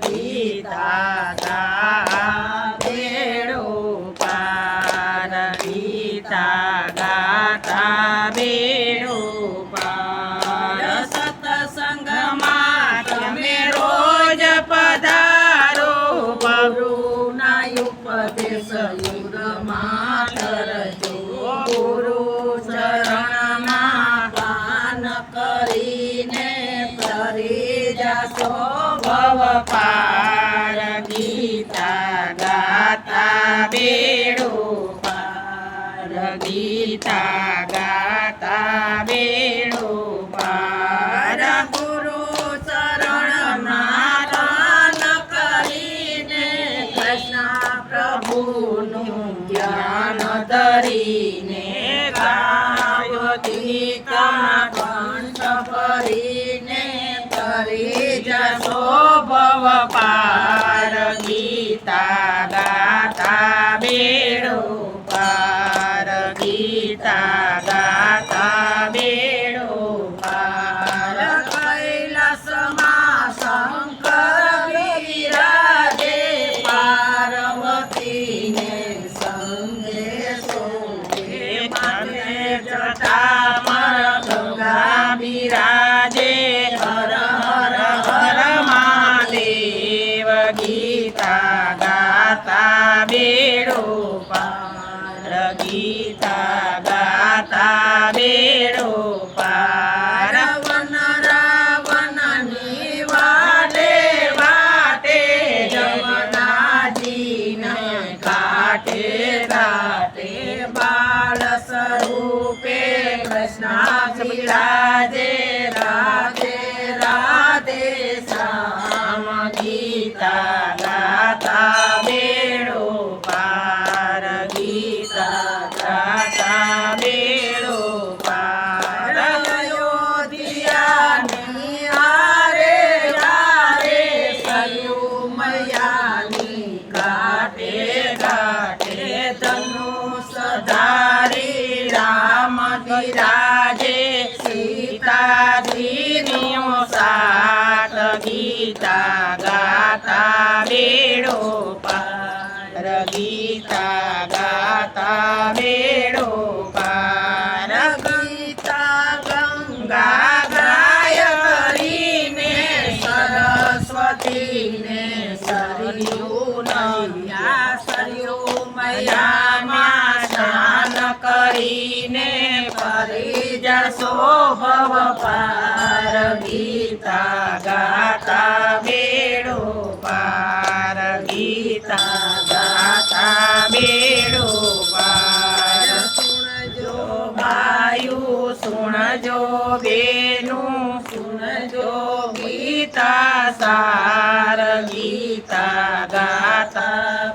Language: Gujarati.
ગીતા ગાતા બેડો પાર ગીતા ગાતા બેડો પાર સત્સંગમાં તમે રોજ પધારો ગુરુના ઉપદેશ યુગમાં કરજો ગુરુ ચરણમાં પાન કરીને તરી જશો ભવ પાર ગીતા ગાતા બેડો પાર ગીતા ગાતા બેડો પાર ગુરુ ચરણમાં પાન કરીને કૃષ્ણ પ્રભુનું ધ્યાન ધરીને ગાયો ગીતા કંઠ ભરીને તરી જશો ભવ પાર ગીતા ગાતા બેડો પાર ગીતા ગાતા બેડો પાર કૈલાસમાં શંકર વિરાજે પાર્વતીને સંગે શોભે માથે જટામર ગંગા બિરાજે હર હર હર મહાદેવ ગીતા ગાતા બેડો પાર ગીતા ગાતા બેડો પાર વન રાવણની વાટે વાટે જમનાજીને ઘાટે ઘાટે બાળ સ્વરૂપે કૃષ્ણ બિરાજે રાધે રાધે શ્યામ ગીતા ગાતા બેડો પાર ગીતા ગાતા બેડો પાર અયોધ્યાની આરે આરે સરયુ મૈયાની ઘાટે ઘાટે ધનુષ ધારી રામ બિરાજે સીતાજીનો સાથ ગીતા ગાતા બેડો પાર ગીતા ગાતા બેડો પાર ગીતા ગંગા ગાય કરીને સરસ્વતીને સરયુ નૈયા સરયુ મૈયામાં સ્નાન કરીને ફરી જશો ભવ પાર ગીતા ગાતા બેડો પાર ગીતા ગાતા બેડો પાર સુણજો ભાયુ સુણજો બેનું સુણજો ગીતા સાર ગીતા ગાતા